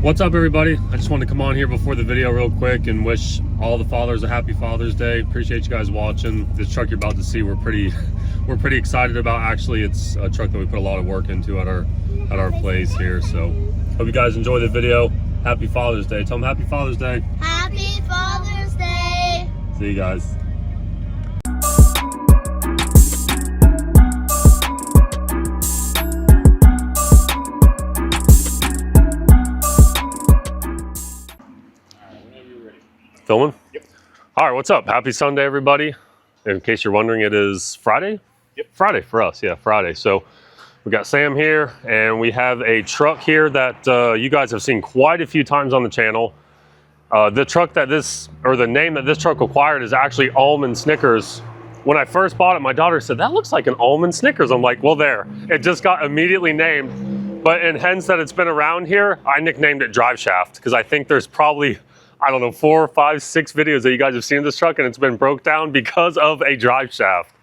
What's up, everybody? I just wanted to come on here before the video real quick and wish all the fathers a happy Father's Day. Appreciate you guys watching. This truck you're about to see, we're pretty excited about. Actually, it's a truck that we put a lot of work into at our place here. So hope you guys enjoy the video. Happy Father's Day. Tell them happy Father's Day. Happy Father's Day. See you guys. Filming? Yep. All right, what's up? Happy Sunday, everybody. In case you're wondering, it is Friday? Yep. Friday for us, yeah, Friday. So we got Sam here, and we have a truck here that you guys have seen quite a few times on the channel. The truck that the name that this truck acquired is actually Almond Snickers. When I first bought it, my daughter said, that looks like an Almond Snickers. I'm like, well, there. It just got immediately named. But in hence that it's been around here, I nicknamed it Drive Shaft, because I think there's probably, I don't know, 4, 5, 6 videos that you guys have seen of this truck, and it's been broke down because of a drive shaft.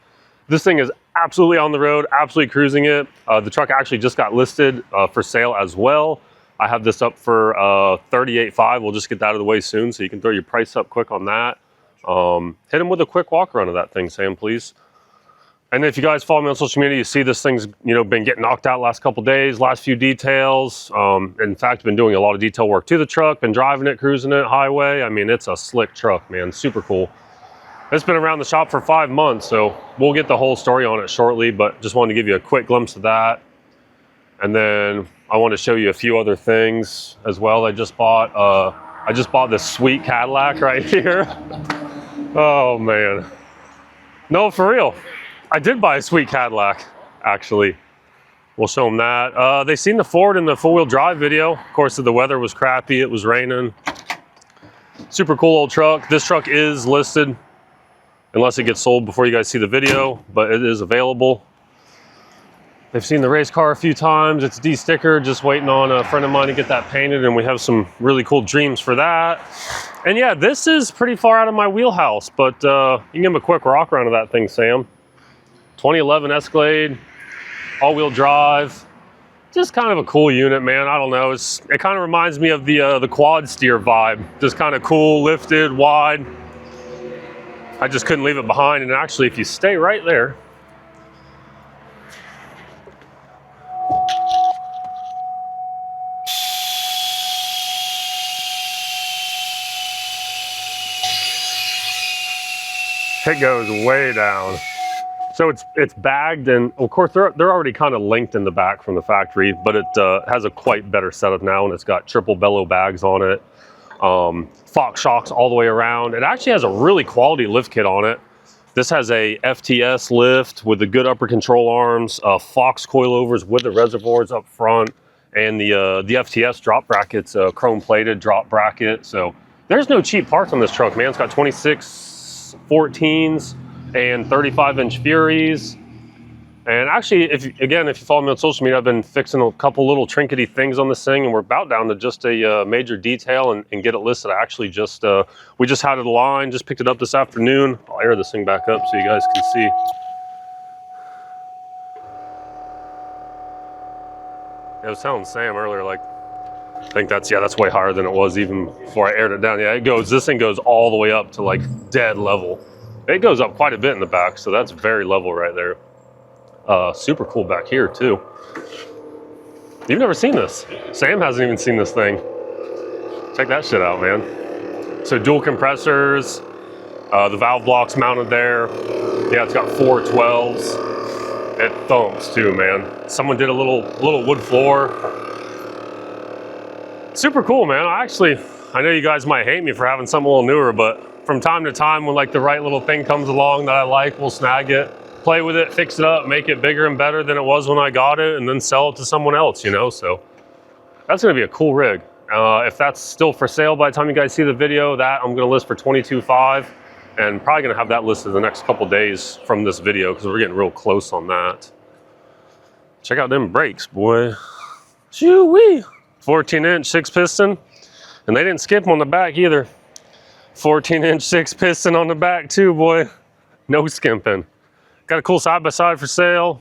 This thing is absolutely on the road, absolutely cruising it. The truck actually just got listed for sale as well. I have this up for $38,500. We'll just get that out of the way soon, so you can throw your price up quick on that. Hit him with a quick walk around of that thing, Sam, please. And if you guys follow me on social media, you see this thing's been getting knocked out last couple days, last few details. In fact, been doing a lot of detail work to the truck, been driving it, cruising it, highway. I mean, it's a slick truck, man, super cool. It's been around the shop for 5 months, so we'll get the whole story on it shortly, but just wanted to give you a quick glimpse of that. And then I want to show you a few other things as well. I just bought this sweet Cadillac right here. Oh man, no, for real. I did buy a sweet Cadillac, actually. We'll show them that. They seen the Ford in the four-wheel drive video. Of course, the weather was crappy, it was raining. Super cool old truck. This truck is listed, unless it gets sold before you guys see the video, but it is available. They've seen the race car a few times. It's de-stickered, just waiting on a friend of mine to get that painted, and we have some really cool dreams for that. And yeah, this is pretty far out of my wheelhouse, but you can give them a quick rock around of that thing, Sam. 2011 Escalade, all-wheel drive. Just kind of a cool unit, man. I don't know. It kind of reminds me of the quad steer vibe. Just kind of cool, lifted, wide. I just couldn't leave it behind. And actually, if you stay right there, it goes way down. So it's bagged, and of course they're already kind of linked in the back from the factory, but it has a quite better setup now, and it's got triple bellow bags on it. Fox shocks all the way around. It actually has a really quality lift kit on it. This has a FTS lift with the good upper control arms, Fox coilovers with the reservoirs up front, and the FTS drop bracket's a chrome plated drop bracket. So there's no cheap parts on this truck, man. It's got 26 14s. And 35-inch Furies. And actually, if you follow me on social media, I've been fixing a couple little trinkety things on this thing, and we're about down to just a major detail and get it listed. I actually we just had it aligned, just picked it up this afternoon. I'll air this thing back up so you guys can see. I was telling Sam earlier, like, I think that's way higher than it was even before I aired it down. Yeah, this thing goes all the way up to like dead level. It goes up quite a bit in the back, so that's very level right there. Super cool back here too. You've never seen this. Sam hasn't even seen this thing. Check that shit out, man. So dual compressors, the valve blocks mounted there. Yeah, it's got 4 12s. It thumps too, man. Someone did a little wood floor. Super cool, man. I know you guys might hate me for having something a little newer, but from time to time, when like the right little thing comes along that I like, we'll snag it, play with it, fix it up, make it bigger and better than it was when I got it, and then sell it to someone else, So that's gonna be a cool rig. If that's still for sale by the time you guys see the video, that I'm gonna list for $22,500, and probably gonna have that listed the next couple days from this video, because we're getting real close on that. Check out them brakes, boy. Shoo-wee. 14-inch 6-piston, and they didn't skip them on the back either. 14-inch 6-piston on the back too, boy. No skimping. Got a cool side-by-side for sale.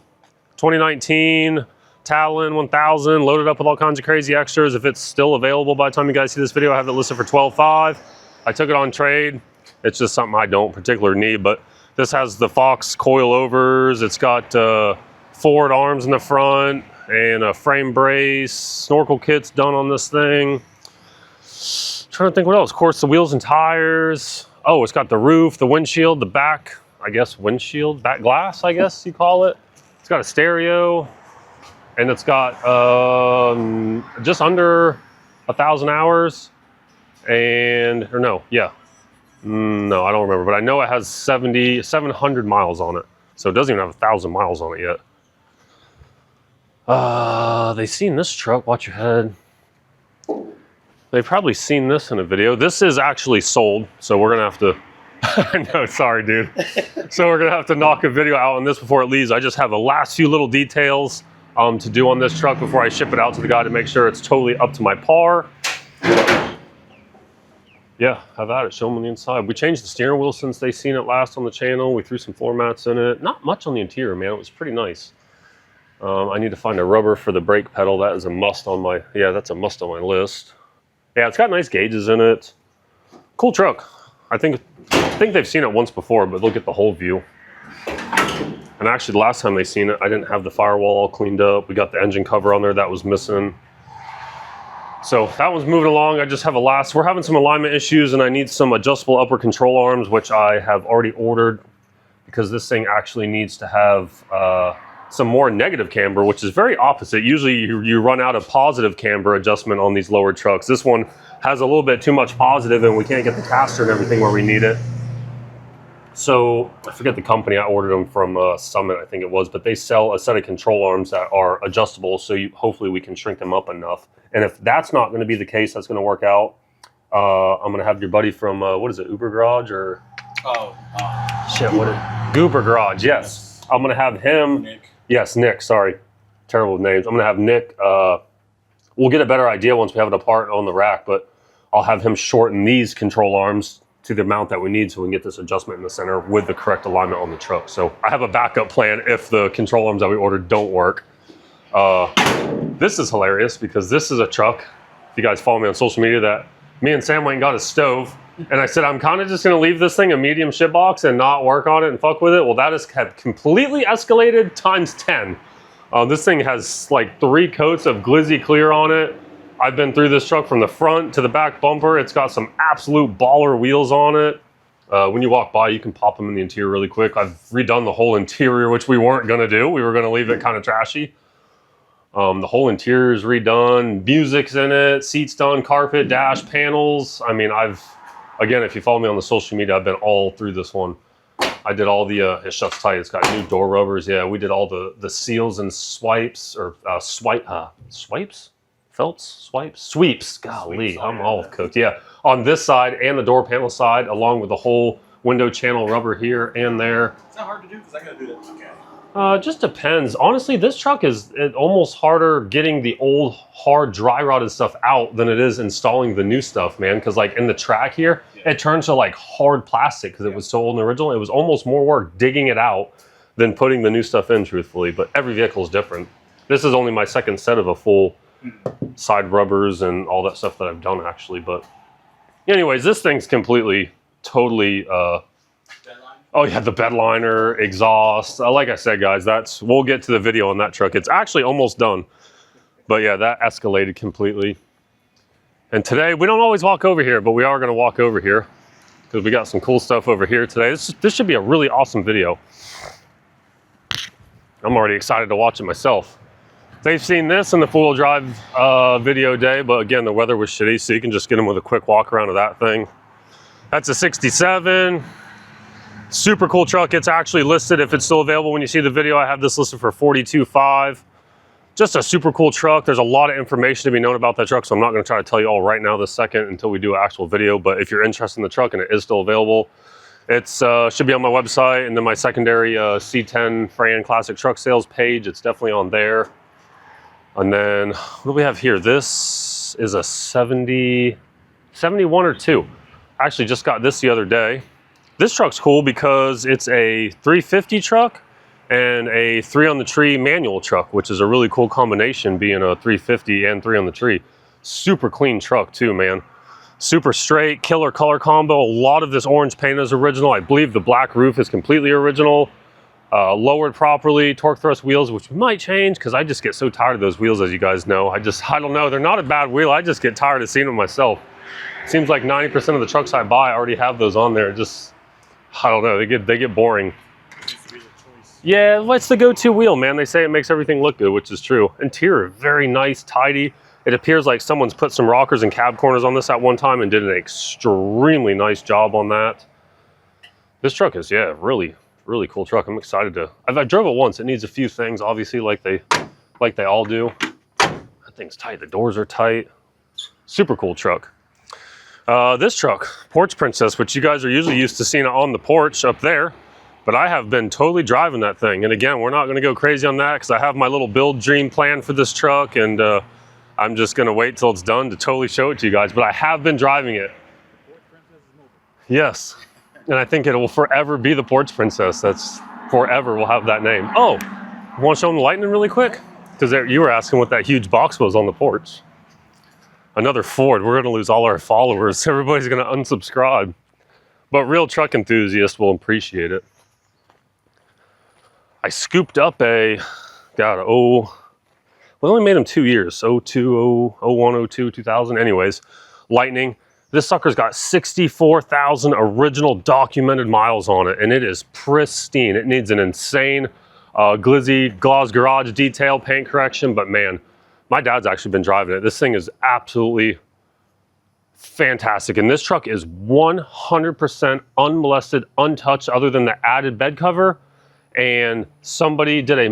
2019 Talon 1000, loaded up with all kinds of crazy extras. If it's still available by the time you guys see this video, I have it listed for $12,500. I took it on trade. It's just something I don't particularly need, but this has the Fox coilovers. It's got forward arms in the front and a frame brace. Snorkel kit's done on this thing. Trying to think what else. Of course, the wheels and tires. Oh, it's got the roof, the windshield, the back, I guess windshield, back glass, I guess you call it. It's got a stereo, and it's got just under 1,000 hours. And, or no, yeah. No, I don't remember, but I know it has 700 miles on it. So it doesn't even have 1,000 miles on it yet. They've seen this truck, watch your head. They've probably seen this in a video. This is actually sold, so we're gonna have to, I know, sorry dude. So we're gonna have to knock a video out on this before it leaves. I just have the last few little details to do on this truck before I ship it out to the guy to make sure it's totally up to my par. Yeah, have at it, show them on the inside. We changed the steering wheel since they seen it last on the channel. We threw some floor mats in it. Not much on the interior, man, it was pretty nice. I need to find a rubber for the brake pedal. That is a must on my, yeah, that's a must on my list. Yeah, it's got nice gauges in it. Cool truck. I think they've seen it once before, but they'll get the whole view. And actually, the last time they seen it, I didn't have the firewall all cleaned up. We got the engine cover on there that was missing. So that one's moving along. I just have we're having some alignment issues, and I need some adjustable upper control arms, which I have already ordered because this thing actually needs to have some more negative camber, which is very opposite. Usually you run out of positive camber adjustment on these lower trucks. This one has a little bit too much positive, and we can't get the caster and everything where we need it. So I forget the company. I ordered them from Summit, I think it was, but they sell a set of control arms that are adjustable, so hopefully we can shrink them up enough. And if that's not going to be the case, that's going to work out. I'm going to have your buddy from, what is it, Uber Garage or? Oh, shit, what is Goober Garage, yes. I'm going to have him. Nick. Yes, Nick, sorry. Terrible with names. I'm going to have Nick, we'll get a better idea once we have it apart on the rack, but I'll have him shorten these control arms to the amount that we need so we can get this adjustment in the center with the correct alignment on the truck. So I have a backup plan if the control arms that we ordered don't work. This is hilarious because this is a truck, if you guys follow me on social media, that me and Sam went and got a stove, and I said I'm kind of just going to leave this thing a medium ship box and not work on it and fuck with it. Well, that has completely escalated times 10. This thing has like 3 coats of glizzy clear on it. I've been through this truck from the front to the back bumper. It's got some absolute baller wheels on it. When you walk by, you can pop them in the interior really quick. I've redone the whole interior, which we weren't going to do. We were going to leave it kind of trashy. The whole interior is redone, music's in it, seats done, carpet, dash, panels. I mean, again, if you follow me on the social media, I've been all through this one. I did all the, it shuts tight, it's got new door rubbers. Yeah, we did all the seals and swipes, or swipes? Felts? Swipes? Sweeps. Golly, I'm all cooked. Yeah, on this side and the door panel side, along with the whole window channel rubber here and there. It's not hard to do because I gotta do that. Okay. Just depends. Honestly, this truck is almost harder getting the old hard dry rotted stuff out than it is installing the new stuff, man. Because like in the track here, it turns to like hard plastic because it was so old and original. It was almost more work digging it out than putting the new stuff in, truthfully. But every vehicle is different. This is only my second set of a full side rubbers and all that stuff that I've done actually. But anyways, this thing's completely, totally... Oh yeah, the bed liner, exhaust. Like I said, guys, we'll get to the video on that truck. It's actually almost done. But yeah, that escalated completely. And today, we don't always walk over here, but we are gonna walk over here because we got some cool stuff over here today. This should be a really awesome video. I'm already excited to watch it myself. They've seen this in the four-wheel drive video day, but again, the weather was shitty, so you can just get them with a quick walk around of that thing. That's a 67. Super cool truck. It's actually listed, if it's still available when you see the video, I have this listed for $42,500. Just a super cool truck. There's a lot of information to be known about that truck, so I'm not going to try to tell you all right now this second until we do an actual video. But if you're interested in the truck and it is still available, it's should be on my website, and then my secondary C10 Fran Classic Truck Sales page. It's definitely on there. And then what do we have here? This is a 71 or 2. I actually just got this the other day. This truck's cool because it's a 350 truck and a 3 on the tree manual truck, which is a really cool combination, being a 350 and 3 on the tree. Super clean truck too, man. Super straight, killer color combo. A lot of this orange paint is original. I believe the black roof is completely original. Lowered properly, torque thrust wheels, which might change because I just get so tired of those wheels, as you guys know. I don't know, they're not a bad wheel. I just get tired of seeing them myself. Seems like 90% of the trucks I buy already have those on there. Just, I don't know, they get boring. Yeah, what's the go-to wheel, man? They say it makes everything look good, which is true. Interior, very nice, tidy. It appears like someone's put some rockers and cab corners on this at one time and did an extremely nice job on that. This truck is, yeah, really cool truck. I'm excited to, I drove it once. It needs a few things, obviously, like they all do. That thing's tight, the doors are tight. Super cool truck. This truck, Porch Princess, which you guys are usually used to seeing it on the porch up there, but I have been totally driving that thing. And again, we're not gonna go crazy on that because I have my little build dream plan for this truck, and I'm just gonna wait till it's done to totally show it to you guys, but I have been driving it. Yes, and I think it will forever be the Porch Princess. That's forever, we'll have that name. Oh, you wanna show them the Lightning really quick? Because you were asking what that huge box was on the porch. Another Ford, we're gonna lose all our followers. Everybody's gonna unsubscribe. But real truck enthusiasts will appreciate it. I scooped up we only made them 2 years, 02, 01, 02, 2000, anyways. Lightning. This sucker's got 64,000 original documented miles on it, and it is pristine. It needs an insane glizzy gloss garage detail paint correction, but man, my dad's actually been driving it. This thing is absolutely fantastic, and this truck is 100% unmolested, untouched, other than the added bed cover. And somebody did they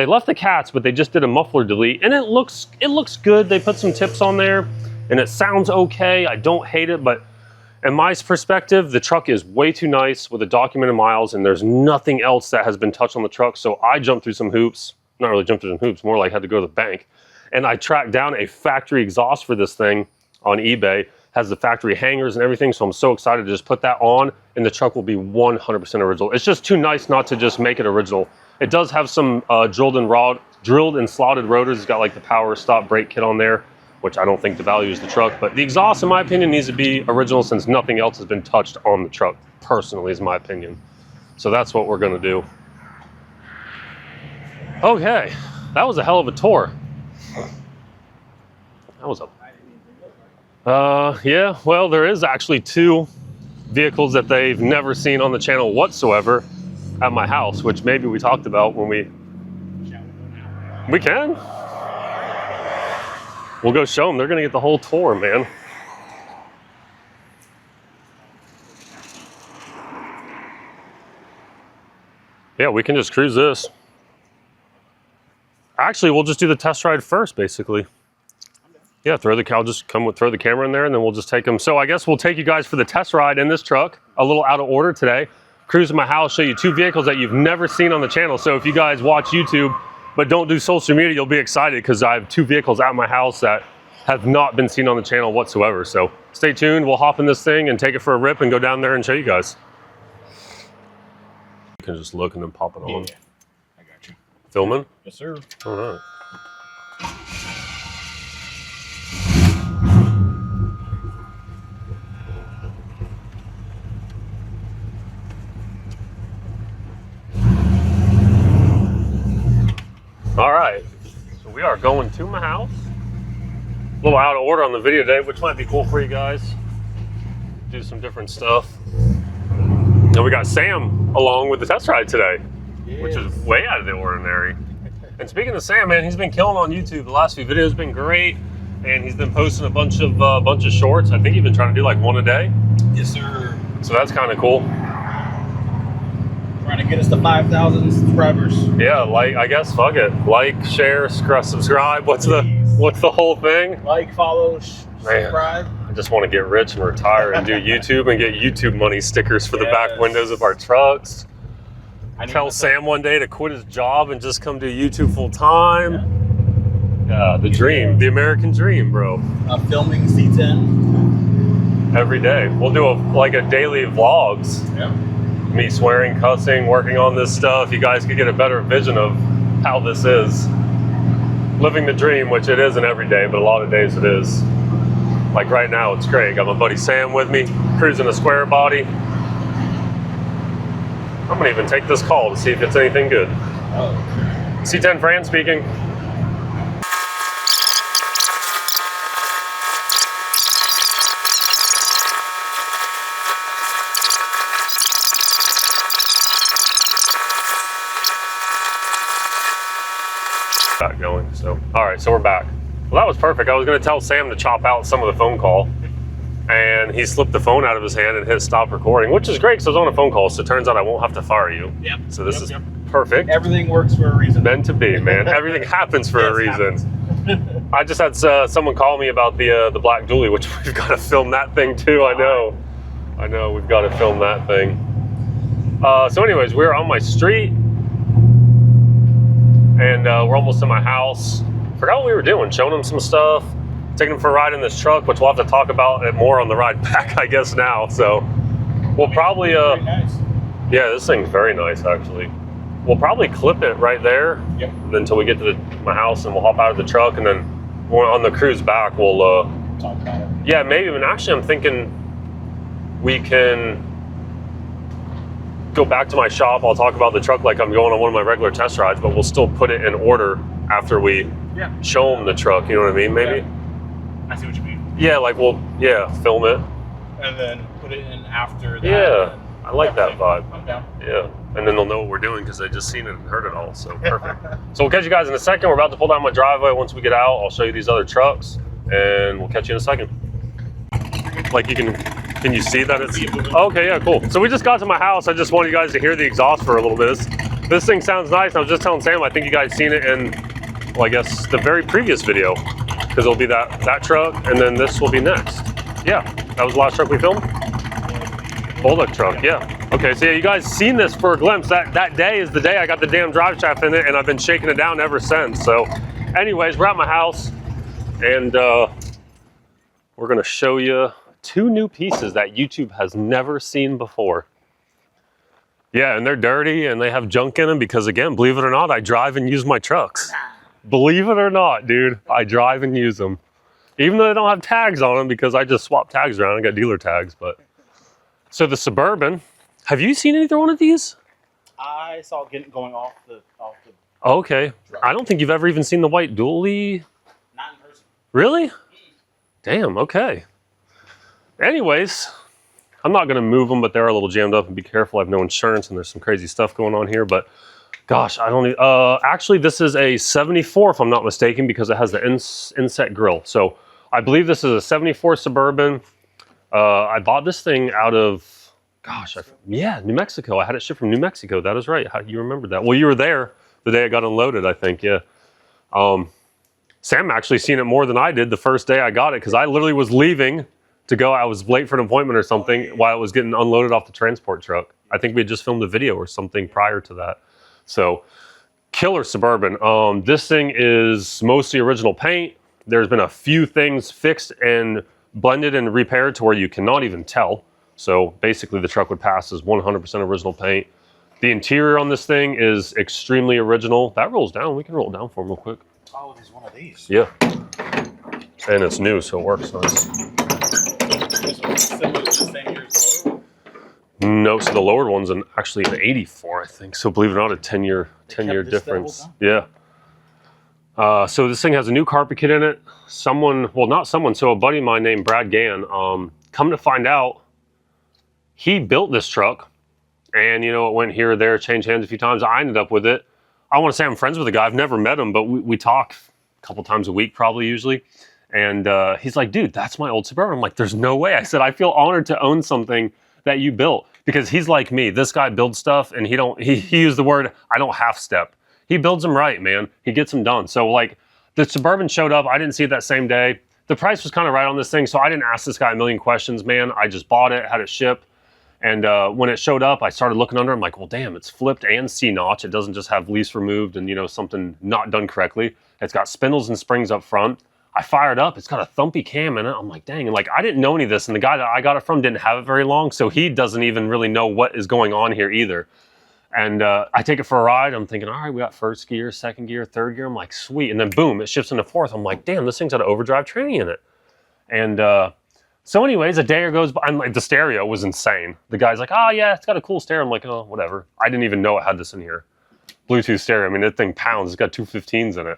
left the cats, but they just did a muffler delete, and it looks good. They put some tips on there, and it sounds okay. I don't hate it, but in my perspective, the truck is way too nice with the documented miles, and there's nothing else that has been touched on the truck. So I jumped through some hoops, not really jumped through some hoops, more like had to go to the bank. And I tracked down a factory exhaust for this thing on eBay. Has the factory hangers and everything, so I'm so excited to just put that on, and the truck will be 100% original. It's just too nice not to just make it original. It does have some drilled and slotted rotors. It's got like the power stop brake kit on there, which I don't think devalues the truck, but the exhaust, in my opinion, needs to be original since nothing else has been touched on the truck, personally, is my opinion. So that's what we're gonna do. Okay, that was a hell of a tour. That was a... yeah, well, there is actually 2 vehicles that they've never seen on the channel whatsoever at my house, which maybe we talked about when we can. We'll go show them. They're gonna get the whole tour, man. Yeah, we can just cruise this. Actually, we'll just do the test ride first, basically. Yeah, I'll just throw the camera in there, and then we'll just take them. So I guess we'll take you guys for the test ride in this truck, a little out of order today. Cruise my house, show you 2 vehicles that you've never seen on the channel. So if you guys watch YouTube, but don't do social media, you'll be excited because I have 2 vehicles at my house that have not been seen on the channel whatsoever. So stay tuned, we'll hop in this thing and take it for a rip and go down there and show you guys. You can just look and then pop it on. Yeah, I got you. Filming? Yes, sir. All right. All right, so we are going to my house. A little out of order on the video today, which might be cool for you guys. Do some different stuff. And we got Sam along with the test ride today, yes, which is way out of the ordinary. And speaking of Sam, man, he's been killing on YouTube. The last few videos have been great, and he's been posting a bunch of shorts. I think he's been trying to do like 1 a day. Yes, sir. So that's kind of cool. Trying to get us to 5,000 subscribers. Yeah, I guess, fuck it. Like, share, subscribe. What's the whole thing? Like, follow, subscribe. I just want to get rich and retire and do YouTube and get YouTube money stickers for the back windows of our trucks. Tell Sam one day to quit his job and just come do YouTube full time. Yeah, the dream, the American dream, bro. Filming C10 every day. We'll do a daily vlogs. Yeah. me swearing, cussing, working on this stuff, you guys could get a better vision of how this is. Living the dream, which it isn't every day, but a lot of days it is. Like right now, it's great. Got my buddy Sam with me, cruising a Squarebody. I'm gonna even take this call to see if it's anything good. Oh. C10 Fran speaking. Back going, so all right, so we're back. Well, that was perfect. I was going to tell Sam to chop out some of the phone call, and he slipped the phone out of his hand and hit stop recording, which is great because I was on a phone call, so it turns out I won't have to fire you. Yep. So this is perfect. Everything works for a reason. Meant to be, man. Everything happens for a reason. I just had someone call me about the black dually, which we've got to film that thing too. I know, we've got to film that thing. So anyways, we're on my street, and we're almost in my house. Forgot what we were doing, showing him some stuff, taking him for a ride in this truck, which we'll have to talk about it more on the ride back, I guess, now. So we'll probably, nice. Yeah, this thing's very nice, actually. We'll probably clip it right there. Yep. Until we get to my house, and we'll hop out of the truck, and then on the cruise back, we'll, Talk about it. yeah, maybe. And actually, I'm thinking we can go back to my shop. I'll talk about the truck like I'm going on one of my regular test rides, but we'll still put it in order after we show them the truck. You know what I mean? Maybe. Yeah. I see what you mean. Yeah, like we'll film it. And then put it in after that. Yeah, I like that vibe. I'm down. Yeah, and then they'll know what we're doing because they just seen it and heard it all. So perfect. So we'll catch you guys in a second. We're about to pull down my driveway. Once we get out, I'll show you these other trucks, and we'll catch you in a second. Like can you see that it's, okay, yeah, cool. So we just got to my house. I just wanted you guys to hear the exhaust for a little bit. This thing sounds nice. I was just telling Sam, I think you guys seen it in, well, I guess the very previous video, because it'll be that truck, and then this will be next. Yeah, that was the last truck we filmed? Bulldog truck, yeah. Okay, so yeah, you guys seen this for a glimpse. That day is the day I got the damn drive shaft in it, and I've been shaking it down ever since. So anyways, we're at my house, and we're gonna show you 2 new pieces that YouTube has never seen before. Yeah, and they're dirty and they have junk in them because, again, believe it or not, I drive and use my trucks. Believe it or not, dude, I drive and use them. Even though they don't have tags on them because I just swap tags around. I got dealer tags, but. So the Suburban, have you seen either one of these? I saw it going off the Okay, I don't think you've ever even seen the white dually. Not in person. Really? Damn, okay. Anyways, I'm not gonna move them, but they're a little jammed up, and be careful. I have no insurance and there's some crazy stuff going on here, but gosh, I don't actually this is a 74 if I'm not mistaken, because it has the inset grill. So I believe this is a 74 Suburban. I bought this thing out of, New Mexico. I had it shipped from New Mexico. That is right. How you remember that? Well, you were there the day I got unloaded, I think, yeah. Sam actually seen it more than I did the first day I got it, because I literally was leaving to go. I was late for an appointment or something while it was getting unloaded off the transport truck. I think we had just filmed a video or something prior to that. So, killer Suburban. This thing is mostly original paint. There's been a few things fixed and blended and repaired to where you cannot even tell. So basically the truck would pass as 100% original paint. The interior on this thing is extremely original. That rolls down. We can roll it down for him real quick. Oh, there's one of these. Yeah. And it's new, so it works nice. Similar to the same year as the lower one? No, so the lowered one's actually an 84, I think. So believe it or not, a 10-year difference. Yeah. So this thing has a new carpet kit in it. So a buddy of mine named Brad Gann, come to find out, he built this truck, and it went here or there, changed hands a few times. I ended up with it. I want to say I'm friends with the guy. I've never met him, but we talk a couple times a week, probably usually. And he's like, dude, that's my old Suburban. I'm like, there's no way. I said, I feel honored to own something that you built, because he's like me. This guy builds stuff, and he used the word, I don't half step. He builds them right, man. He gets them done. So like the Suburban showed up. I didn't see it that same day. The price was kind of right on this thing, so I didn't ask this guy a million questions, man. I just bought it, had it shipped. And when it showed up, I started looking under. I'm like, well, damn, it's flipped and C-notch. It doesn't just have lease removed and, something not done correctly. It's got spindles and springs up front. I fired up. It's got a thumpy cam in it. I'm like, dang. And like, I didn't know any of this. And the guy that I got it from didn't have it very long. So he doesn't even really know what is going on here either. And I take it for a ride. I'm thinking, all right, we got first gear, second gear, third gear. I'm like, sweet. And then boom, it shifts into fourth. I'm like, damn, this thing's got an overdrive tranny in it. And so anyways, a day goes by. I'm like, the stereo was insane. The guy's like, oh yeah, it's got a cool stereo. I'm like, oh, whatever. I didn't even know it had this in here. Bluetooth stereo. I mean, that thing pounds. It's got 2 15s in it.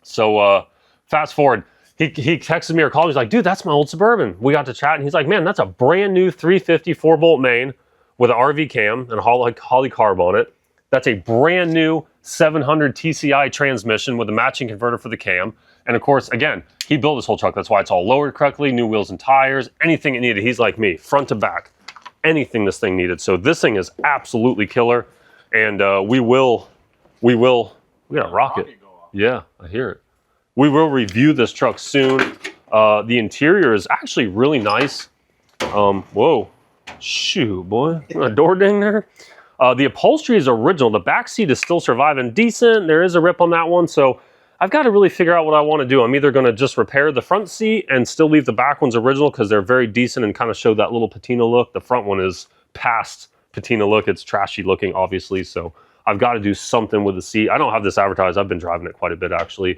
So fast forward, he texted me or called me. He's like, dude, that's my old Suburban. We got to chat, and he's like, man, that's a brand new 350 4-bolt main with an RV cam and a Holly carb on it. That's a brand new 700 TCI transmission with a matching converter for the cam. And of course, again, he built this whole truck. That's why it's all lowered correctly, new wheels and tires, anything it needed. He's like me, front to back, anything this thing needed. So this thing is absolutely killer. And we got a rocket. Yeah, I hear it. We will review this truck soon. The interior is actually really nice. Whoa, shoot, boy, a door ding there. The upholstery is original. The back seat is still surviving decent. There is a rip on that one, so I've got to really figure out what I want to do. I'm either going to just repair the front seat and still leave the back ones original because they're very decent and kind of show that little patina look. The front one is past patina look. It's trashy looking, obviously, so I've got to do something with the seat. I don't have this advertised. I've been driving it quite a bit, actually.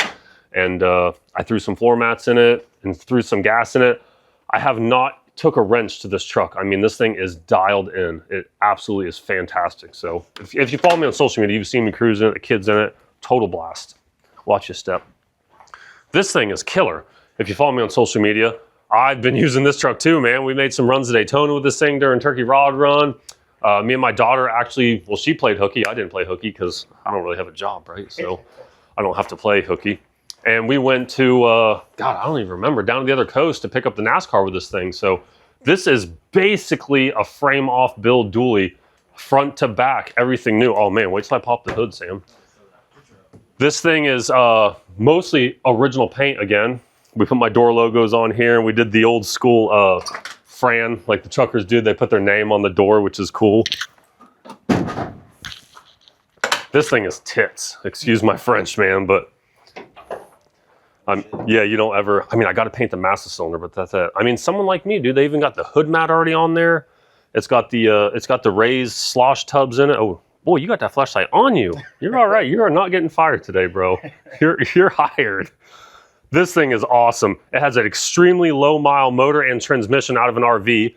And I threw some floor mats in it and threw some gas in it. I have not took a wrench to this truck. I mean, this thing is dialed in. It absolutely is fantastic. So if you follow me on social media, you've seen me cruising it, the kids in it, total blast. Watch your step. This thing is killer. If you follow me on social media, I've been using this truck too, man. We made some runs to Daytona with this thing during Turkey Rod Run. Me and my daughter actually, well, she played hooky. I didn't play hooky because I don't really have a job, right? So I don't have to play hooky. And we went to, God, I don't even remember, down to the other coast to pick up the NASCAR with this thing. So this is basically a frame-off build dually, front to back, everything new. Oh man, wait till I pop the hood, Sam. This thing is mostly original paint again. We put my door logos on here, and we did the old school Fran, like the truckers do. They put their name on the door, which is cool. This thing is tits. Excuse my French, man, but yeah, you don't ever, I mean, I got to paint the master cylinder, but that's it. I mean, someone like me, dude, they even got the hood mat already on there. It's got the raised slosh tubs in it. Oh, boy, you got that flashlight on you. You're all right. You are not getting fired today, bro. You're hired. This thing is awesome. It has an extremely low mile motor and transmission out of an RV.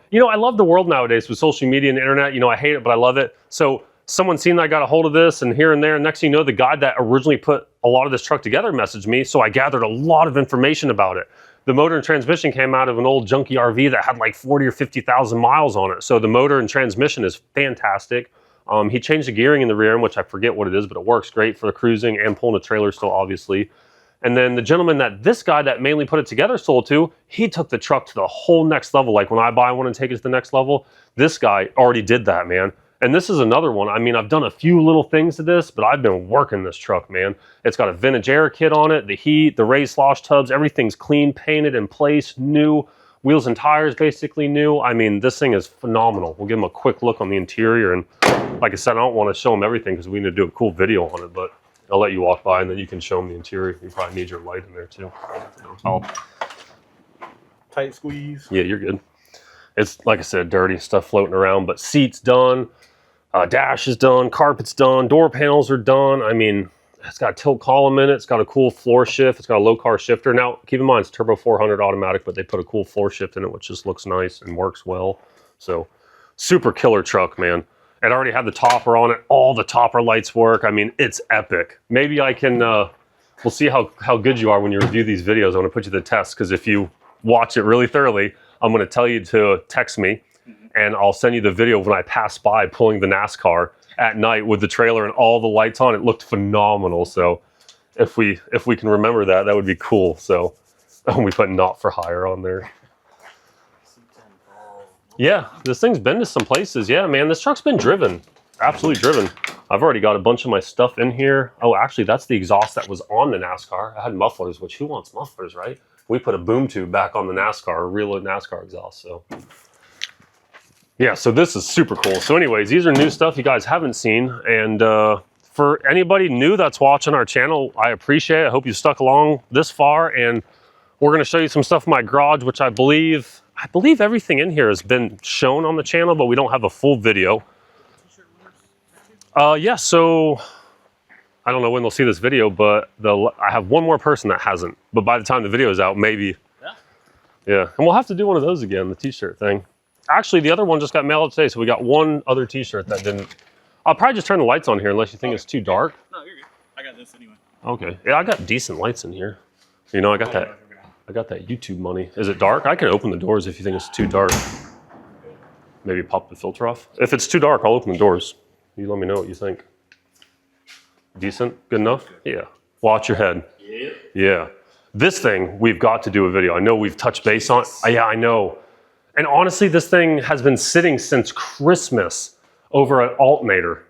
You know, I love the world nowadays with social media and the internet. You know, I hate it, but I love it. So someone seen that I got a hold of this and here and there. And next thing you know, the guy that originally put a lot of this truck together messaged me. So I gathered a lot of information about it. The motor and transmission came out of an old junky RV that had like 40 or 50,000 miles on it. So the motor and transmission is fantastic. He changed the gearing in the rear end, which I forget what it is, but it works great for the cruising and pulling a trailer still, obviously. And then the gentleman that this guy that mainly put it together sold to, he took the truck to the whole next level. Like when I buy one and take it to the next level, this guy already did that, man. And this is another one. I mean, I've done a few little things to this, but I've been working this truck, man. It's got a vintage air kit on it, the heat, the raised slosh tubs, everything's clean, painted in place, new. Wheels and tires basically new. I mean, this thing is phenomenal. We'll give them a quick look on the interior. And like I said, I don't want to show them everything because we need to do a cool video on it, but I'll let you walk by and then you can show them the interior. You probably need your light in there too. Tight squeeze. Yeah, you're good. It's, like I said, dirty stuff floating around, but seats done. Dash is done, carpet's done, door panels are done. I mean, it's got a tilt column in it. It's got a cool floor shift. It's got a low car shifter. Now, keep in mind, it's turbo 400 automatic, but they put a cool floor shift in it, which just looks nice and works well. So, super killer truck, man. It already had the topper on it. All the topper lights work. I mean, it's epic. Maybe I can, we'll see how good you are when you review these videos. I want to put you to the test, because if you watch it really thoroughly, I'm going to tell you to text me. And I'll send you the video when I passed by pulling the NASCAR at night with the trailer and all the lights on. It looked phenomenal. So if we can remember that, that would be cool. So we put not for hire on there. Yeah, this thing's been to some places. Yeah, man, this truck's been driven. Absolutely driven. I've already got a bunch of my stuff in here. Oh, actually, that's the exhaust that was on the NASCAR. I had mufflers, which who wants mufflers, right? We put a boom tube back on the NASCAR, a real NASCAR exhaust, so. Yeah, so this is super cool. So anyways, these are new stuff you guys haven't seen. And for anybody new that's watching our channel, I appreciate it. I hope you stuck along this far, and we're going to show you some stuff in my garage, which I believe everything in here has been shown on the channel, but we don't have a full video. Yeah, so I don't know when they'll see this video, but I have one more person that hasn't. But by the time the video is out, maybe. Yeah, and we'll have to do one of those again, the t-shirt thing. Actually, the other one just got mailed today, so we got one other t-shirt that didn't. I'll probably just turn the lights on here unless you think it's too dark. No, you're good. I got this anyway. Okay, yeah, I got decent lights in here. You know, I got that YouTube money. Is it dark? I can open the doors if you think it's too dark. Maybe pop the filter off. If it's too dark, I'll open the doors. You let me know what you think. Decent? Good enough? Yeah. Watch your head. Yeah. Yeah. This thing, we've got to do a video. I know we've touched base on it. Yeah, I know. And honestly, this thing has been sitting since Christmas over an alternator.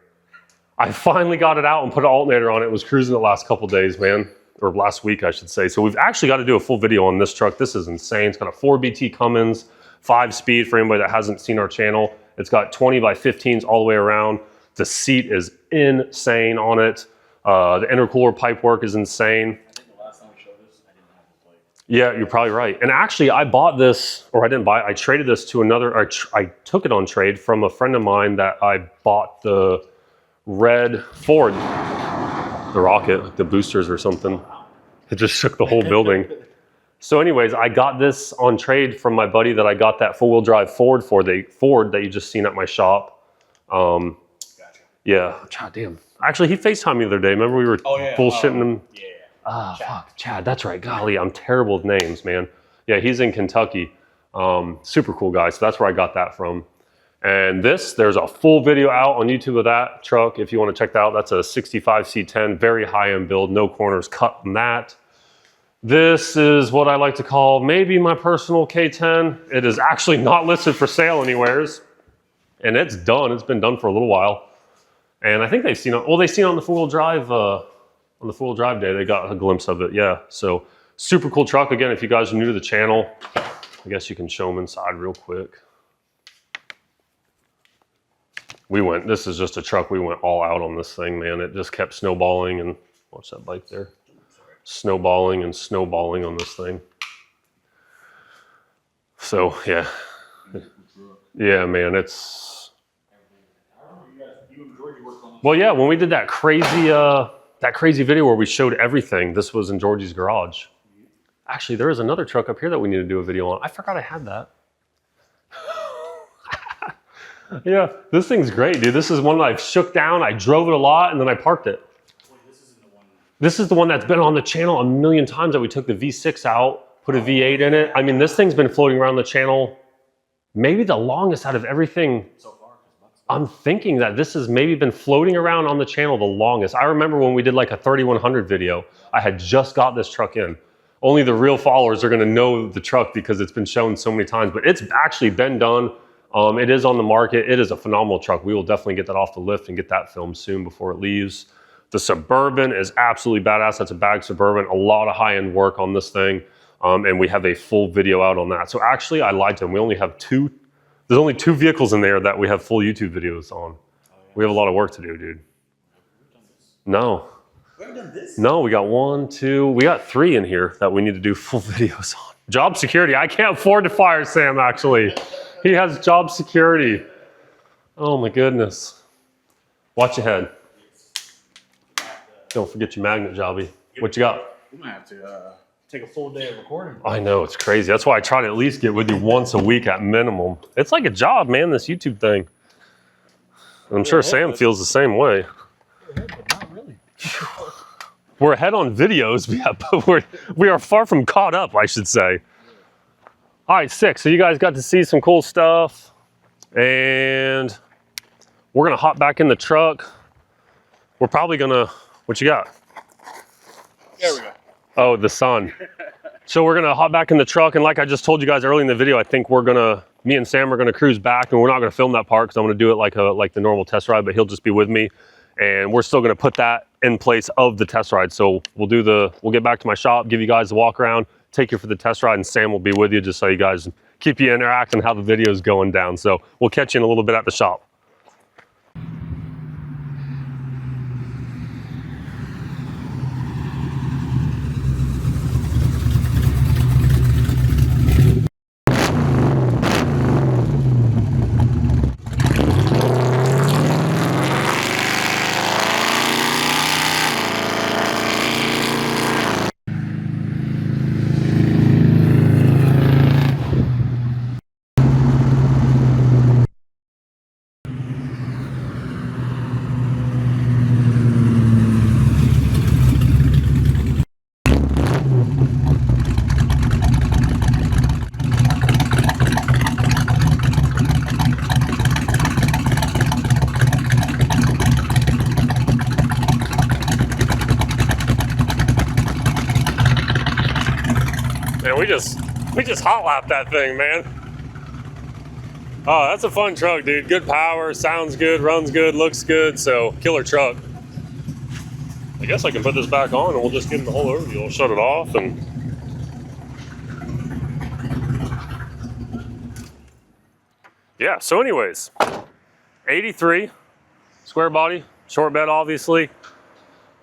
I finally got it out and put an alternator on it. It was cruising the last couple days, man. Or last week, I should say. So we've actually got to do a full video on this truck. This is insane. It's got a 4BT Cummins, 5-speed for anybody that hasn't seen our channel. It's got 20 by 15s all the way around. The seat is insane on it. The intercooler pipe work is insane. I think the last time we showed this, I didn't have the plate. Yeah, you're probably right. And actually, I bought this, or I didn't buy it. I traded this to another, I took it on trade from a friend of mine that I bought the red Ford, the Rocket, like the boosters or something. It just shook the whole building. So anyways, I got this on trade from my buddy that I got that four-wheel drive Ford for, the Ford that you just seen at my shop. Gotcha. Yeah, God damn. Actually, he FaceTimed me the other day. Remember we were bullshitting him? Yeah. Ah, fuck, Chad, that's right. Golly, I'm terrible with names, man. Yeah, he's in Kentucky. Super cool guy, so that's where I got that from. And there's a full video out on YouTube of that truck if you want to check that out. That's a 65 C10, very high-end build, no corners cut on that. This is what I like to call maybe my personal K10. It is actually not listed for sale anywheres. And it's done. It's been done for a little while. And I think they've seen it. Well, they seen it on the four-wheel drive day. They got a glimpse of it. Yeah. So super cool truck. Again, if you guys are new to the channel, I guess you can show them inside real quick. This is just a truck. We went all out on this thing, man. It just kept snowballing and watch that bike there. Snowballing and snowballing on this thing. So yeah. Yeah, man, it's. Well, yeah, when we did that crazy video where we showed everything, this was in Georgie's garage. Actually, there is another truck up here that we need to do a video on. I forgot I had that. Yeah, this thing's great, dude. This is one that I've shook down. I drove it a lot, and then I parked it. This is the one that's been on the channel a million times that we took the V6 out, put a V8 in it. I mean, this thing's been floating around the channel maybe the longest out of everything. So far, I'm thinking that this has maybe been floating around on the channel the longest. I remember when we did like a 3100 video, I had just got this truck in. Only the real followers are gonna know the truck because it's been shown so many times, but it's actually been done. It is on the market. It is a phenomenal truck. We will definitely get that off the lift and get that filmed soon before it leaves. The Suburban is absolutely badass. That's a bag Suburban. A lot of high-end work on this thing. And we have a full video out on that. So actually, I lied to him. We only have there's only 2 vehicles in there that we have full YouTube videos on. We have a lot of work to do, dude. No. We haven't done this? No, we got 1, 2, we got 3 in here that we need to do full videos on. Job security. I can't afford to fire Sam, actually. He has job security. Oh my goodness. Watch your head. Don't forget your magnet, Jobby. What you got? We might have to take a full day of recording. I know, it's crazy. That's why I try to at least get with you once a week at minimum. It's like a job, man, this YouTube thing. I'm sure Sam feels the same way. But not really. We're ahead on videos, yeah, but we are far from caught up, I should say. All right, sick. So you guys got to see some cool stuff. And we're going to hop back in the truck. We're probably going to, what you got? There we go. Oh, the sun. So we're gonna hop back in the truck, and like I just told you guys early in the video, I think me and Sam are gonna cruise back, and we're not gonna film that part because I'm gonna do it like the normal test ride, but he'll just be with me, and we're still gonna put that in place of the test ride. So we'll get back to my shop, give you guys the walk around, take you for the test ride, and Sam will be with you just so you guys keep you interacting how the video is going down. So we'll catch you in a little bit at the shop. just hot lapped that thing, man. Oh, that's a fun truck, dude. Good power, sounds good, runs good, looks good. So killer truck. I guess I can put this back on and we'll just give them the whole overview. We'll shut it off and yeah. So anyways, 83 square body, short bed, obviously.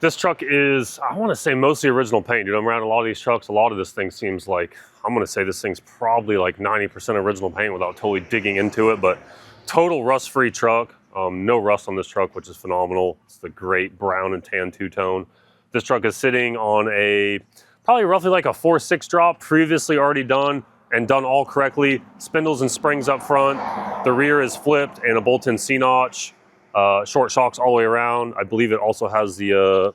This truck is, I want to say, mostly original paint, dude. I'm around a lot of these trucks. A lot of this thing seems like, I'm going to say this thing's probably like 90% original paint without totally digging into it, but total rust-free truck. No rust on this truck, which is phenomenal. It's the great brown and tan two-tone. This truck is sitting on a, probably roughly like a 4.6 drop, previously already done and done all correctly. Spindles and springs up front. The rear is flipped and a bolt-in C-notch. Short shocks all the way around. I believe it also has the,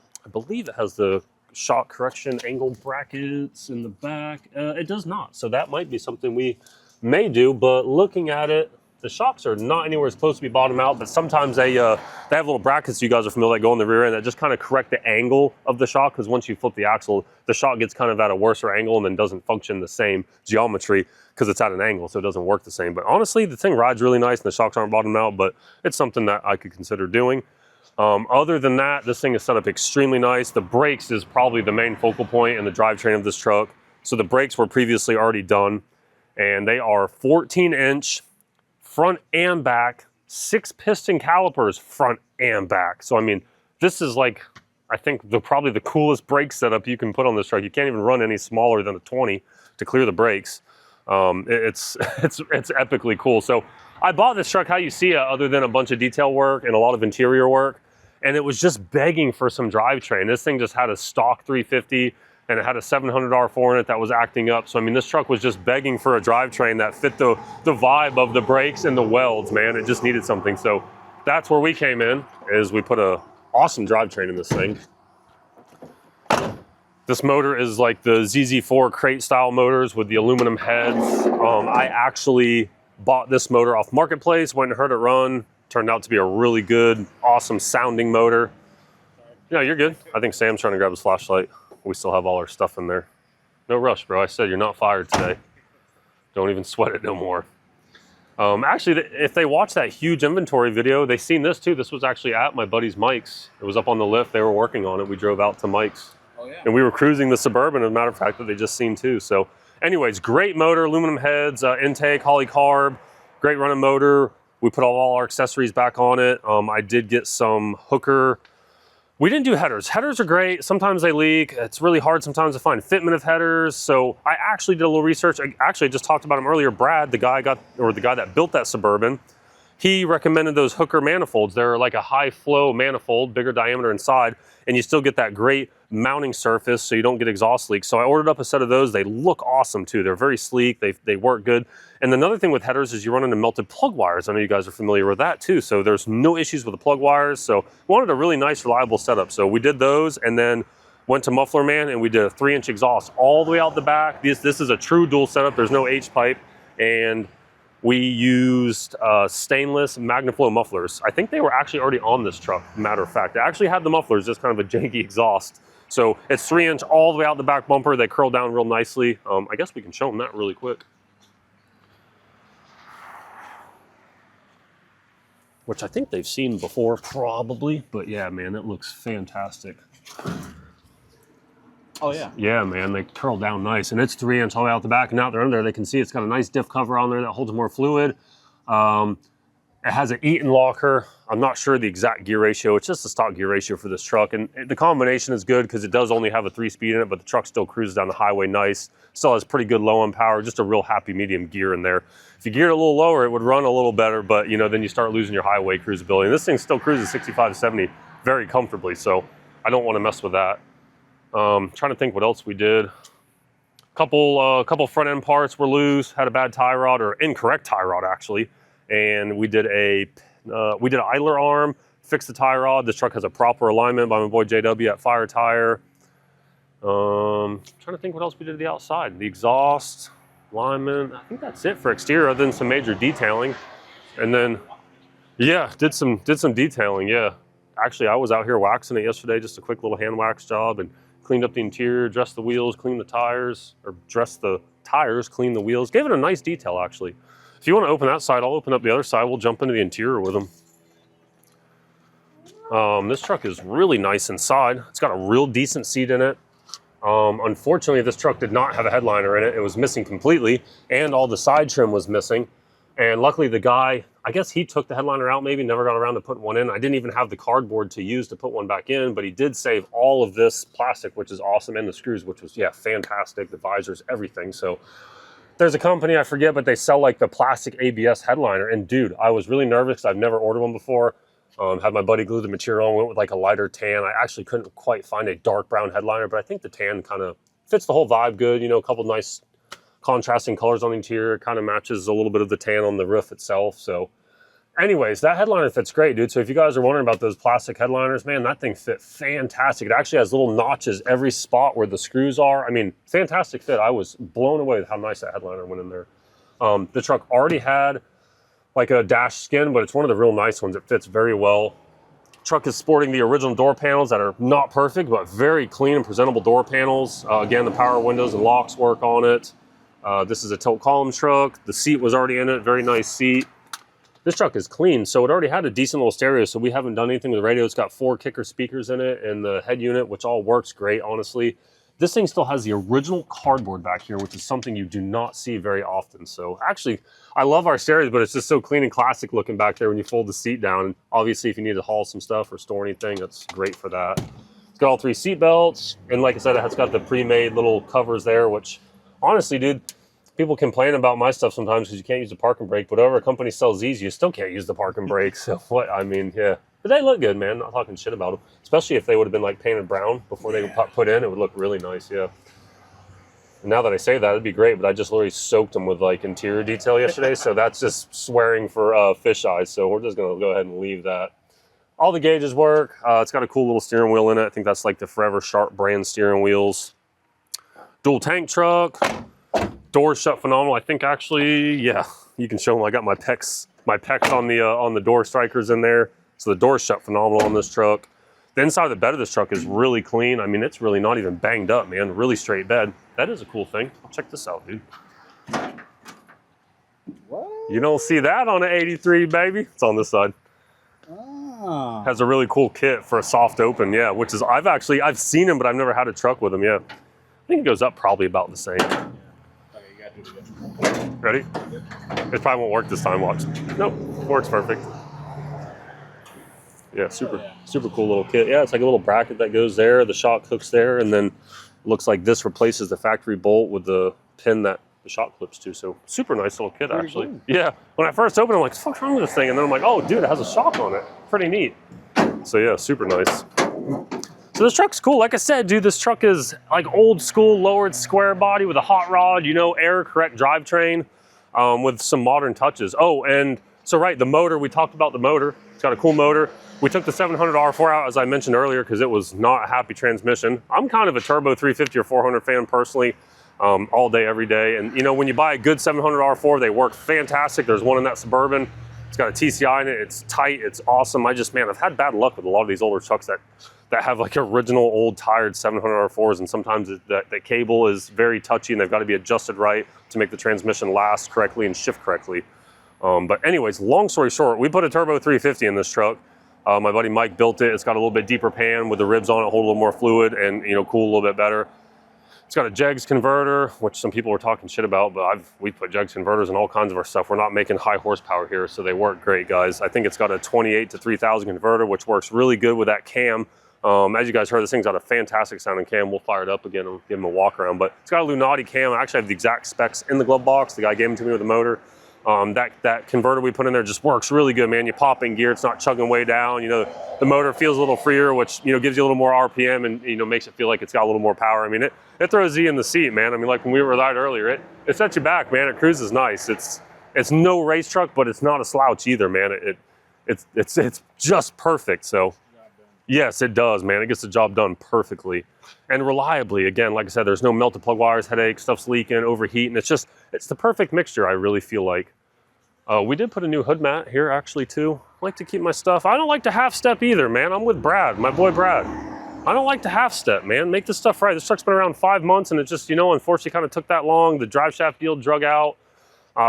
shock correction angle brackets in the back. It does not, so that might be something we may do, but looking at it, the shocks are not anywhere as close to be bottom out, but sometimes they have little brackets, you guys are familiar, that go in the rear end that just kind of correct the angle of the shock, because once you flip the axle, the shock gets kind of at a worse angle and then doesn't function the same geometry because it's at an angle, so it doesn't work the same. But honestly, the thing rides really nice and the shocks aren't bottomed out, but it's something that I could consider doing. Other than that, this thing is set up extremely nice. The brakes is probably the main focal point in the drivetrain of this truck. So the brakes were previously already done, and they are 14-inch front and back, 6-piston calipers front and back. So I mean, this is like, I think probably the coolest brake setup you can put on this truck. You can't even run any smaller than a 20 to clear the brakes. It's epically cool. So I bought this truck how you see it, other than a bunch of detail work and a lot of interior work, and it was just begging for some drivetrain. This thing just had a stock 350 and it had a 700 R4 in it that was acting up. So I mean, this truck was just begging for a drivetrain that fit the vibe of the brakes and the welds, man. It just needed something. So that's where we came in, is we put a awesome drivetrain in this thing. This motor is like the ZZ4 crate style motors with the aluminum heads. I actually bought this motor off Marketplace, went and heard it run. Turned out to be a really good, awesome sounding motor. No, you're good. I think Sam's trying to grab his flashlight. We still have all our stuff in there. No rush, bro. I said you're not fired today. Don't even sweat it no more. Actually, if they watch that huge inventory video, they seen this too. This was actually at my buddy's Mike's. It was up on the lift. They were working on it. We drove out to Mike's. Oh, yeah. And we were cruising the Suburban, as a matter of fact, that they just seen too. So anyways, great motor, aluminum heads, intake, Holley carb, great running motor. We put all our accessories back on it. I did get some hooker. We didn't do headers. Headers are great. Sometimes they leak. It's really hard sometimes to find fitment of headers. So I actually did a little research. I actually just talked about him earlier. Brad, the guy that built that Suburban, he recommended those hooker manifolds. They're like a high flow manifold, bigger diameter inside, and you still get that great mounting surface so you don't get exhaust leaks. So I ordered up a set of those. They look awesome too. They're very sleek. They work good. And another thing with headers is you run into melted plug wires. I know you guys are familiar with that too. So there's no issues with the plug wires. So wanted a really nice, reliable setup. So we did those and then went to Muffler Man and we did a 3-inch exhaust all the way out the back. This is a true dual setup. There's no H pipe. And we used stainless MagnaFlow mufflers. I think they were actually already on this truck, matter of fact. They actually had the mufflers, just kind of a janky exhaust. So it's 3-inch all the way out the back bumper. They curl down real nicely. I guess we can show them that really quick. Which I think they've seen before, probably. But yeah, man, it looks fantastic. Oh yeah. Yeah, man, they curl down nice. And it's 3-inch all the way out the back. And out there under, they can see it's got a nice diff cover on there that holds more fluid. It has an Eaton locker. I'm not sure the exact gear ratio. It's just a stock gear ratio for this truck. And the combination is good because it does only have a 3-speed in it, but the truck still cruises down the highway nice. Still has pretty good low end power, just a real happy medium gear in there. If you geared it a little lower, it would run a little better, but you know, then you start losing your highway cruisability. And this thing still cruises 65 to 70 very comfortably, so I don't want to mess with that. Trying to think what else we did. Couple front end parts were loose, had a bad tie rod, or incorrect tie rod actually. And we did an idler arm, fixed the tie rod. This truck has a proper alignment by my boy JW at Fire Tire. Trying to think what else we did to the outside. The exhaust, alignment. I think that's it for exterior, other than some major detailing. And then, yeah, did some detailing. Yeah, actually, I was out here waxing it yesterday, just a quick little hand wax job, and cleaned up the interior, dressed the wheels, cleaned the tires, or dressed the tires, cleaned the wheels, gave it a nice detail actually. If you want to open that side, I'll open up the other side. We'll jump into the interior with them. This truck is really nice inside. It's got a real decent seat in it. Unfortunately, this truck did not have a headliner in it. It was missing completely, and all the side trim was missing. And luckily the guy, I guess he took the headliner out, maybe never got around to putting one in. I didn't even have the cardboard to use to put one back in, but he did save all of this plastic, which is awesome, and the screws, which was, yeah, fantastic, the visors, everything. So there's a company, I forget, but they sell like the plastic ABS headliner. And dude, I was really nervous because I've never ordered one before. Had my buddy glue the material on, went with like a lighter tan. I actually couldn't quite find a dark brown headliner, but I think the tan kind of fits the whole vibe good. You know, a couple nice contrasting colors on the interior, kind of matches a little bit of the tan on the roof itself. So anyways, that headliner fits great, dude. So if you guys are wondering about those plastic headliners, man, that thing fit fantastic. It actually has little notches every spot where the screws are. I mean, fantastic fit. I was blown away with how nice that headliner went in there. The truck already had like a dash skin, but it's one of the real nice ones. It fits very well. Truck is sporting the original door panels that are not perfect, but very clean and presentable door panels. Again, the power windows and locks work on it. This is a tilt column truck. The seat was already in it, very nice seat. This truck is clean, so it already had a decent little stereo, so we haven't done anything with the radio. It's got 4 kicker speakers in it and the head unit, which all works great, honestly. This thing still has the original cardboard back here, which is something you do not see very often. So actually, I love our stereos, but it's just so clean and classic looking back there when you fold the seat down. And obviously, if you need to haul some stuff or store anything, that's great for that. It's got all 3 seat belts. And like I said, it's got the pre-made little covers there, which honestly, dude, people complain about my stuff sometimes because you can't use the parking brake. But whatever company sells these, you still can't use the parking brake. So what, I mean, yeah. But they look good, man. Not talking shit about them. Especially if they would have been like painted brown before they were put in. It would look really nice, yeah. And now that I say that, it'd be great. But I just literally soaked them with like interior detail yesterday. So that's just swearing for fish eyes. So we're just going to go ahead and leave that. All the gauges work. It's got a cool little steering wheel in it. I think that's like the Forever Sharp brand steering wheels. Dual tank truck. Doors shut phenomenal. I think actually, yeah, you can show them. I got my pecs on the door strikers in there. So the doors shut phenomenal on this truck. The inside of the bed of this truck is really clean. I mean, it's really not even banged up, man. Really straight bed. That is a cool thing. Check this out, dude. What? You don't see that on an 83, baby. It's on this side. Ah. Has a really cool kit for a soft open, yeah, which is, I've seen them, but I've never had a truck with them, yeah. I think it goes up probably about the same. Okay, you gotta do it again. Ready? It probably won't work this time, watch. Nope, works perfect. Yeah, super cool little kit. Yeah, it's like a little bracket that goes there. The shock hooks there, and then it looks like this replaces the factory bolt with the pin that the shock clips to. So super nice little kit, actually. Cool. Yeah, when I first opened it, I'm like, what's wrong with this thing? And then I'm like, oh, dude, it has a shock on it. Pretty neat. So yeah, super nice. So this truck's cool. Like I said, dude, this truck is like old school lowered square body with a hot rod, you know, air correct drivetrain with some modern touches. Oh, and so right, the motor, we talked about the motor. It's got a cool motor. We took the 700 R4 out, as I mentioned earlier, because it was not a happy transmission. I'm kind of a turbo 350 or 400 fan personally, all day, every day. And you know, when you buy a good 700 R4, they work fantastic. There's one in that Suburban. It's got a TCI in it. It's tight. It's awesome. I've had bad luck with a lot of these older trucks that have like original old tired 700 R4s, and sometimes the cable is very touchy, and they've got to be adjusted right to make the transmission last correctly and shift correctly. But anyways, long story short, we put a turbo 350 in this truck. My buddy Mike built it. It's got a little bit deeper pan with the ribs on it, hold a little more fluid, and you know, cool a little bit better. It's got a JEGS converter, which some people were talking shit about, but we put JEGS converters in all kinds of our stuff. We're not making high horsepower here, so they work great, guys. I think it's got a 28 to 3000 converter, which works really good with that cam. As you guys heard, this thing's got a fantastic sounding cam. We'll fire it up again and give him a walk around, but it's got a Lunati cam. I actually have the exact specs in the glove box. The guy gave them to me with the motor. That converter we put in there just works really good, man. You pop in gear, it's not chugging way down. You know, the motor feels a little freer, which, you know, gives you a little more RPM and, you know, makes it feel like it's got a little more power. I mean, it throws you in the seat, man. I mean, like when we were riding earlier, it sets you back, man. It cruises nice. It's no race truck, but it's not a slouch either, man. It's just perfect. So yes, it does, man. It gets the job done perfectly and reliably. Again, like I said, there's no melted plug wires, headache, stuff's leaking, overheating. It's the perfect mixture, I really feel like. We did put a new hood mat here actually too. I like to keep my stuff. I don't like to half step either, man. I'm with Brad, my boy Brad. I don't like the half step, man. Make this stuff right. This truck's been around 5 months and it just, you know, unfortunately kind of took that long. The drive shaft deal drug out.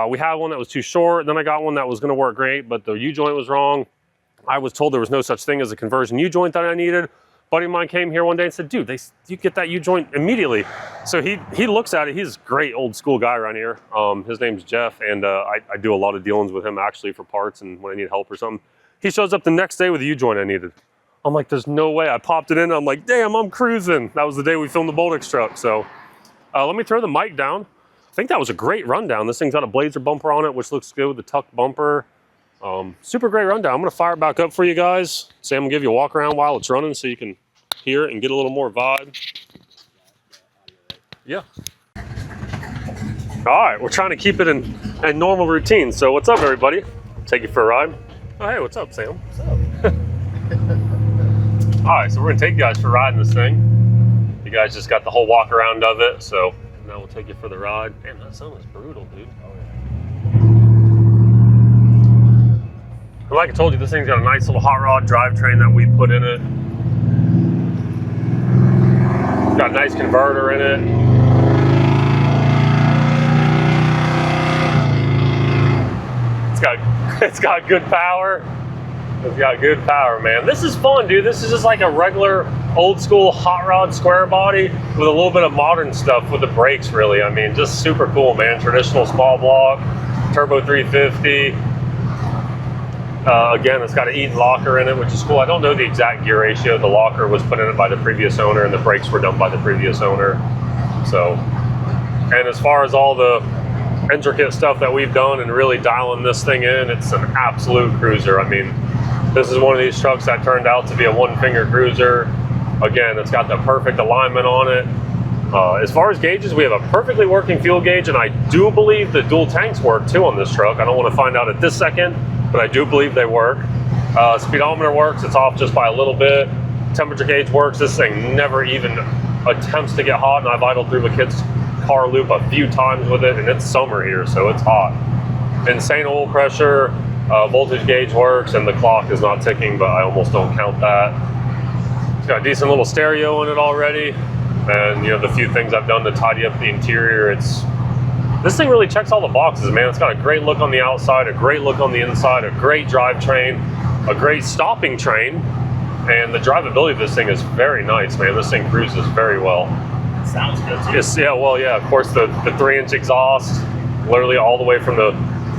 We had one that was too short. Then I got one that was going to work great, but the U-joint was wrong. I was told there was no such thing as a conversion U-joint that I needed. Buddy of mine came here one day and said, dude, you get that U-joint immediately. So he looks at it. He's a great old school guy around here. His name's Jeff, and I do a lot of dealings with him actually for parts and when I need help or something. He shows up the next day with the U-joint I needed. I'm like, there's no way. I popped it in. I'm like, damn, I'm cruising. That was the day we filmed the Boltix truck. So let me throw the mic down. I think that was a great rundown. This thing's got a Blazer bumper on it, which looks good with the tucked bumper. Super great rundown. I'm going to fire it back up for you guys. Sam will give you a walk around while it's running so you can hear it and get a little more vibe. Yeah. All right, we're trying to keep it in a normal routine. So what's up, everybody? Take you for a ride. Oh, hey, what's up, Sam? What's up? All right, so we're going to take you guys for a ride in this thing. You guys just got the whole walk around of it, so now we'll take you for the ride. Damn, that sun is brutal, dude. Oh, yeah. And like I told you, this thing's got a nice little hot rod drivetrain that we put in it. It's got a nice converter in it. It's got good power. It's got good power, man. This is fun, dude. This is just like a regular old school hot rod square body with a little bit of modern stuff with the brakes, really. I mean, just super cool, man. Traditional small block, turbo 350. Again, it's got an Eaton locker in it, which is cool. I don't know the exact gear ratio. The locker was put in it by the previous owner and the brakes were done by the previous owner. So, and as far as all the intricate stuff that we've done and really dialing this thing in, it's an absolute cruiser. I mean, this is one of these trucks that turned out to be a one-finger cruiser. Again, it's got the perfect alignment on it. As far as gauges, we have a perfectly working fuel gauge, and I do believe the dual tanks work too on this truck. I don't want to find out at this second, but I do believe they work. Speedometer works, it's off just by a little bit. Temperature gauge works. This thing never even attempts to get hot, and I've idled through my kid's car loop a few times with it, and it's summer here, so it's hot. Insane oil pressure, voltage gauge works, and the clock is not ticking, but I almost don't count that. It's got a decent little stereo in it already, and you know, the few things I've done to tidy up the interior, this thing really checks all the boxes, man. It's got a great look on the outside, a great look on the inside, a great drivetrain, a great stopping train, and the drivability of this thing is very nice, man. This thing cruises very well. Sounds good too. Yes, yeah, well, yeah, of course, the 3-inch exhaust, literally all the way from the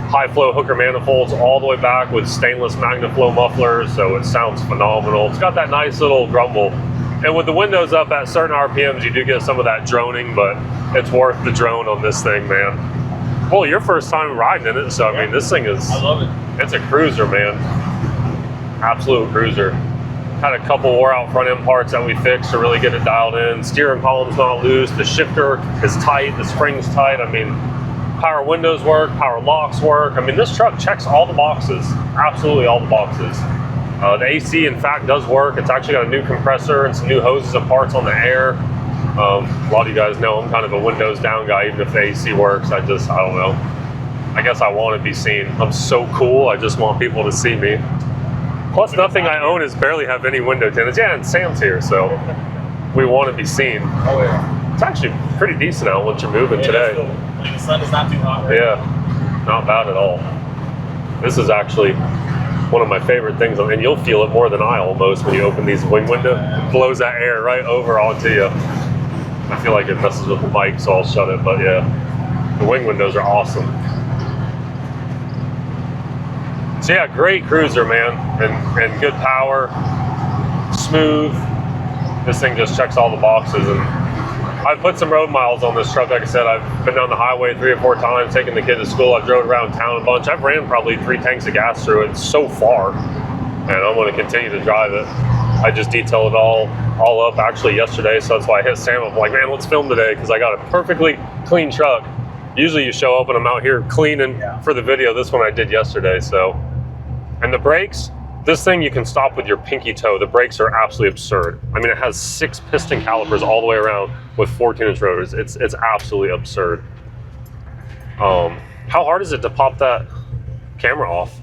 high flow hooker manifolds all the way back with stainless MagnaFlow mufflers, so it sounds phenomenal. It's got that nice little grumble. And with the windows up at certain RPMs, you do get some of that droning, but it's worth the drone on this thing, man. Well, your first time riding in it, so I mean, this thing is, I love it. It's a cruiser, man. Absolute cruiser. Had a couple wore out front end parts that we fixed to really get it dialed in. Steering column's not loose, the shifter is tight, the spring's tight. I mean, power windows work, power locks work. I mean, this truck checks all the boxes, absolutely all the boxes. The AC, in fact, does work. It's actually got a new compressor and some new hoses and parts on the air. A lot of you guys know I'm kind of a windows down guy, even if the AC works. I don't know. I guess I want to be seen. I'm so cool, I just want people to see me. Plus, nothing I own is barely have any window tints. Yeah, and Sam's here, so we want to be seen. Oh, yeah. It's actually pretty decent out once you're moving today. The sun is not too hot right now. Yeah, not bad at all. This is actually one of my favorite things, and you'll feel it more than I almost when you open these wing windows. It blows that air right over onto you. I feel like it messes with the mic, so I'll shut it, but yeah, the wing windows are awesome. So yeah, great cruiser, man, and good power, smooth. This thing just checks all the boxes, and I've put some road miles on this truck. Like I said, I've been down the highway 3 or 4 times, taking the kid to school. I've drove around town a bunch. I've ran probably 3 tanks of gas through it so far, and I'm going to continue to drive it. I just detailed it all up actually yesterday, so that's why I hit Sam. I'm like, man, let's film today, because I got a perfectly clean truck. Usually you show up and I'm out here cleaning for the video. This one I did yesterday, so. And the brakes, this thing you can stop with your pinky toe. The brakes are absolutely absurd. I mean, it has 6 piston calipers all the way around with 14-inch rotors. It's absolutely absurd. How hard is it to pop that camera off?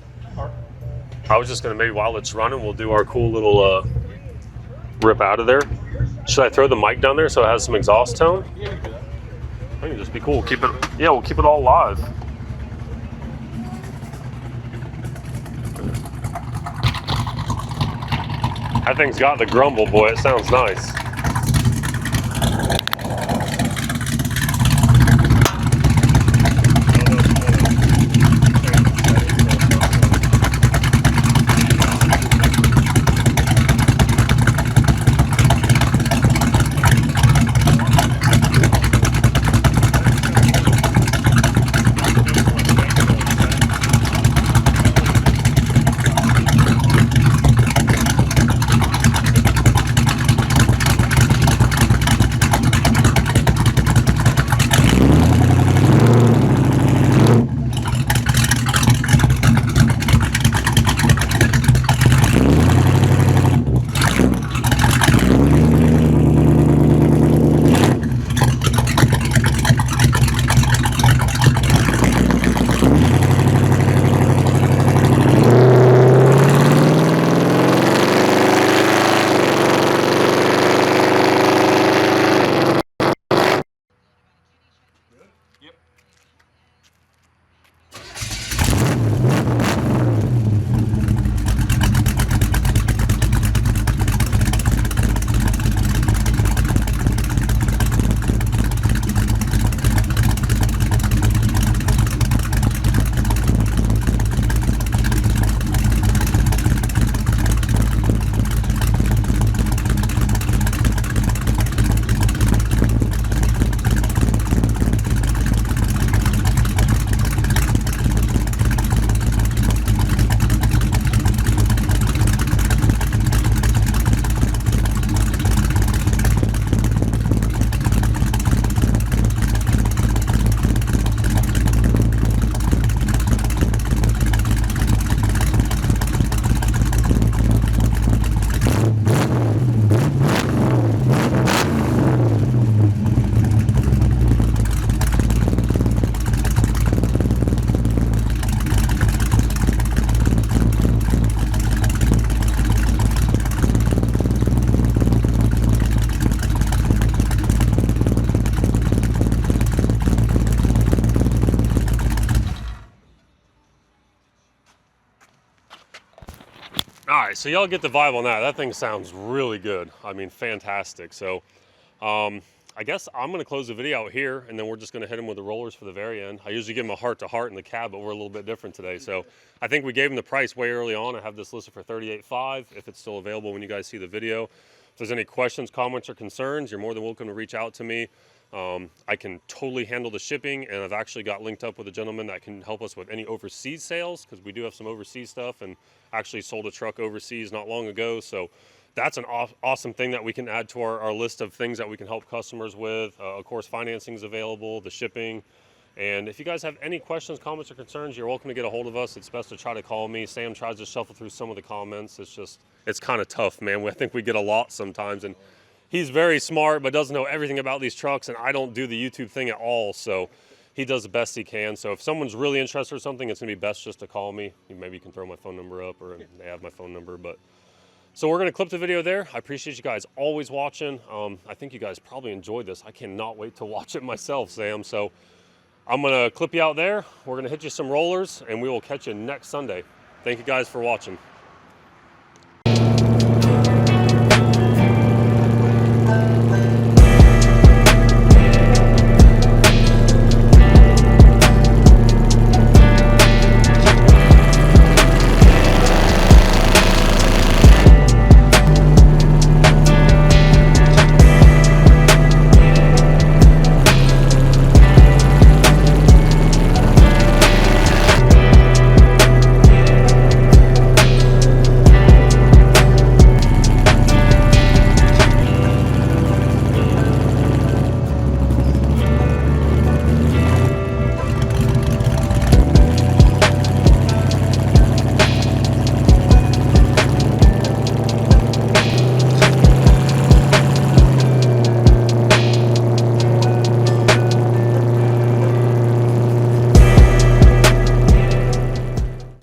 I was just gonna, maybe while it's running, we'll do our cool little rip out of there. Should I throw the mic down there so it has some exhaust tone? I think it'd just be cool. Keep it, yeah, we'll keep it all live. That thing's got the grumble, boy. It sounds nice. All right, so y'all get the vibe on that. That thing sounds really good. I mean, fantastic. So I guess I'm gonna close the video out here, and then we're just gonna hit him with the rollers for the very end. I usually give him a heart-to-heart in the cab, but we're a little bit different today. So I think we gave him the price way early on. I have this listed for $38.5 if it's still available when you guys see the video. If there's any questions, comments, or concerns, you're more than welcome to reach out to me. I can totally handle the shipping, and I've actually got linked up with a gentleman that can help us with any overseas sales, because we do have some overseas stuff, and actually sold a truck overseas not long ago. So that's an awesome thing that we can add to our list of things that we can help customers with. Of course, financing is available, the shipping. And if you guys have any questions, comments, or concerns, you're welcome to get a hold of us. It's best to try to call me. Sam tries to shuffle through some of the comments. It's kind of tough, man. I think we get a lot sometimes, and he's very smart, but doesn't know everything about these trucks, and I don't do the YouTube thing at all, so he does the best he can. So if someone's really interested in something, it's gonna be best just to call me. Maybe you can throw my phone number up, or they have my phone number. But so we're gonna clip the video there. I appreciate you guys always watching. I think you guys probably enjoyed this. I cannot wait to watch it myself, Sam. So I'm gonna clip you out there. We're gonna hit you some rollers, and we will catch you next Sunday. Thank you guys for watching.